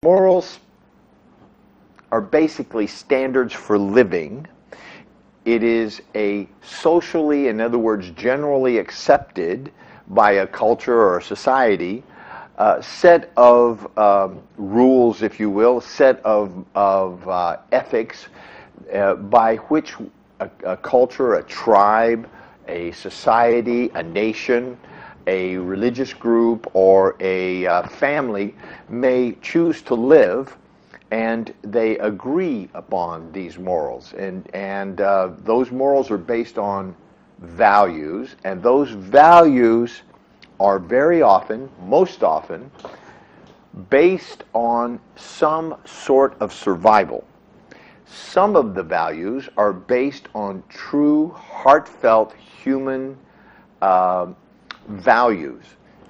Morals are basically standards for living. It is a socially, in other words, generally accepted by a culture or a society, set of rules, if you will, set of ethics by which a culture, a tribe, a society, a nation, a religious group, or a family may choose to live, and they agree upon these morals. And those morals are based on values, and those values are very often, most often, based on some sort of survival. Some of the values are based on true, heartfelt human values.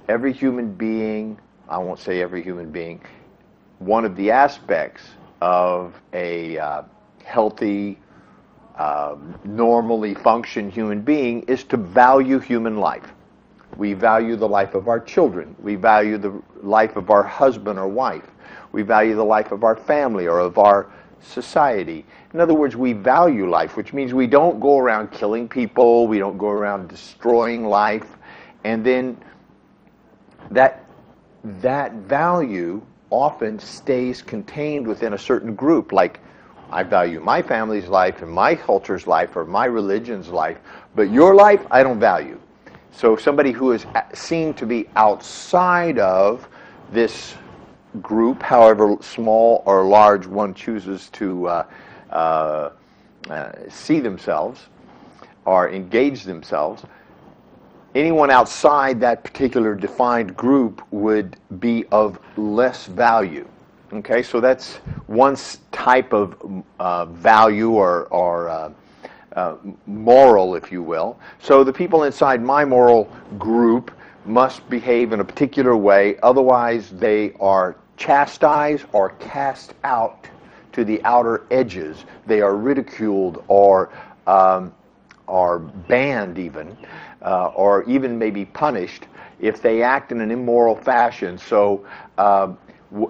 Every human being, I won't say every human being, one of the aspects of a healthy, normally functioning human being is to value human life. We value the life of our children. We value the life of our husband or wife. We value the life of our family or of our society. In other words, we value life, which means we don't go around killing people, we don't go around destroying life, and then that value often stays contained within a certain group. Like, I value my family's life and my culture's life or my religion's life, but your life I don't value. So somebody who is seen to be outside of this group, however small or large one chooses to see themselves or engage themselves, anyone outside that particular defined group would be of less value. Okay, so that's one type of value or moral, if you will. So the people inside my moral group must behave in a particular way, otherwise they are chastised or cast out to the outer edges. They are ridiculed or banned even, or even maybe punished if they act in an immoral fashion. So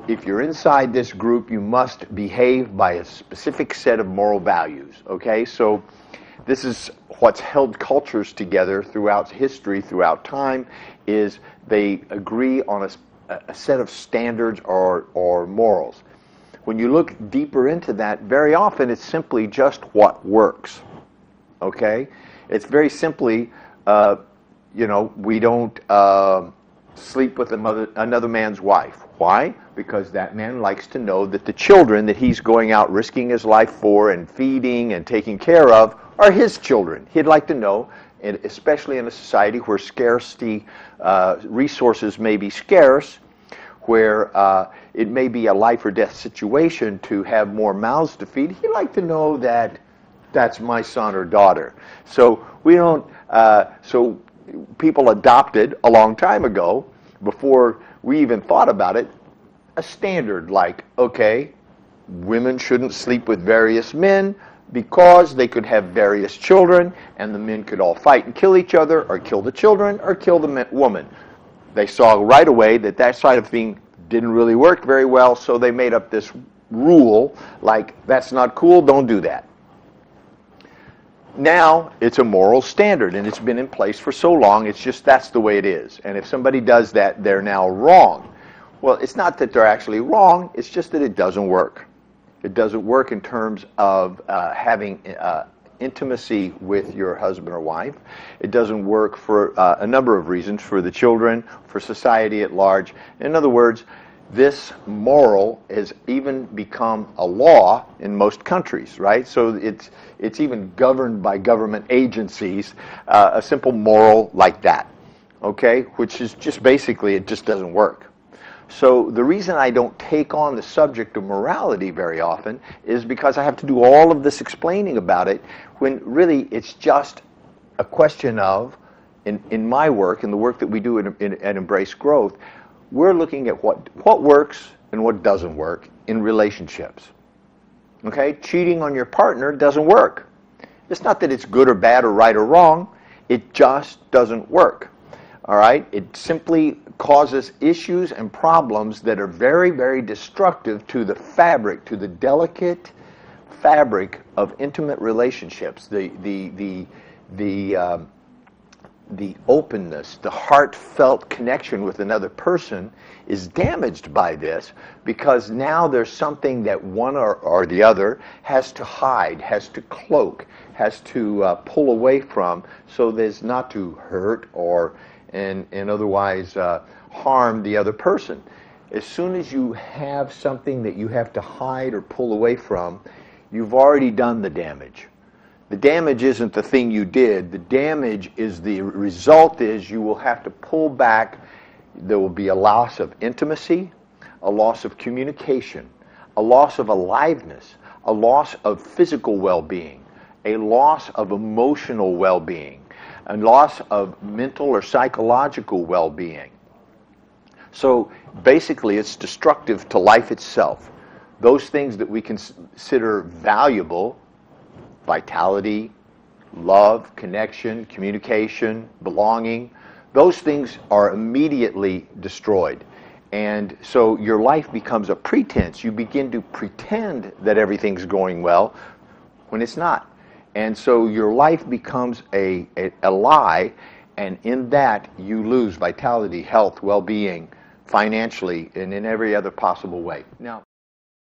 if you're inside this group, you must behave by a specific set of moral values. Okay, so this is what's held cultures together throughout history, throughout time, is they agree on a set of standards or morals. When you look deeper into that, very often it's simply just what works. Okay? It's very simply, we don't sleep with another man's wife. Why? Because that man likes to know that the children that he's going out risking his life for and feeding and taking care of are his children. He'd like to know, and especially in a society where scarcity, resources may be scarce, where it may be a life or death situation to have more mouths to feed, he'd like to know that that's my son or daughter. So we don't. So people adopted a long time ago, before we even thought about it, a standard like, okay, women shouldn't sleep with various men because they could have various children, and the men could all fight and kill each other, or kill the children, or kill the woman. They saw right away that side of thing didn't really work very well, so they made up this rule like, that's not cool, don't do that. Now it's a moral standard, and it's been in place for so long, it's just that's the way it is. And if somebody does that, they're now wrong. Well, it's not that they're actually wrong, it's just that it doesn't work. It doesn't work in terms of having intimacy with your husband or wife. It doesn't work for a number of reasons, for the children, for society at large. In other words, this moral has even become a law in most countries, right? So it's even governed by government agencies, a simple moral like that, okay? Which is just basically, it just doesn't work. So the reason I don't take on the subject of morality very often is because I have to do all of this explaining about it, when really it's just a question of, in my work, in the work that we do at Embrace Growth, we're looking at what works and what doesn't work in relationships. Okay? Cheating on your partner doesn't work. It's not that it's good or bad or right or wrong. It just doesn't work. All right? It simply causes issues and problems that are very, very destructive to the fabric, to the delicate fabric of intimate relationships, the openness, the heartfelt connection with another person is damaged by this, because now there's something that one or the other has to hide, has to cloak, has to pull away from, so as not to hurt or and otherwise harm the other person. As soon as you have something that you have to hide or pull away from, you've already done the damage. The damage isn't the thing you did. The damage is the result is you will have to pull back. There will be a loss of intimacy, a loss of communication, a loss of aliveness, a loss of physical well-being, a loss of emotional well-being, a loss of mental or psychological well-being. So basically it's destructive to life itself. Those things that we consider valuable, vitality, love, connection, communication, belonging, those things are immediately destroyed. And so your life becomes a pretense. You begin to pretend that everything's going well when it's not. And so your life becomes a lie, and in that you lose vitality, health, well-being, financially, and in every other possible way. Now,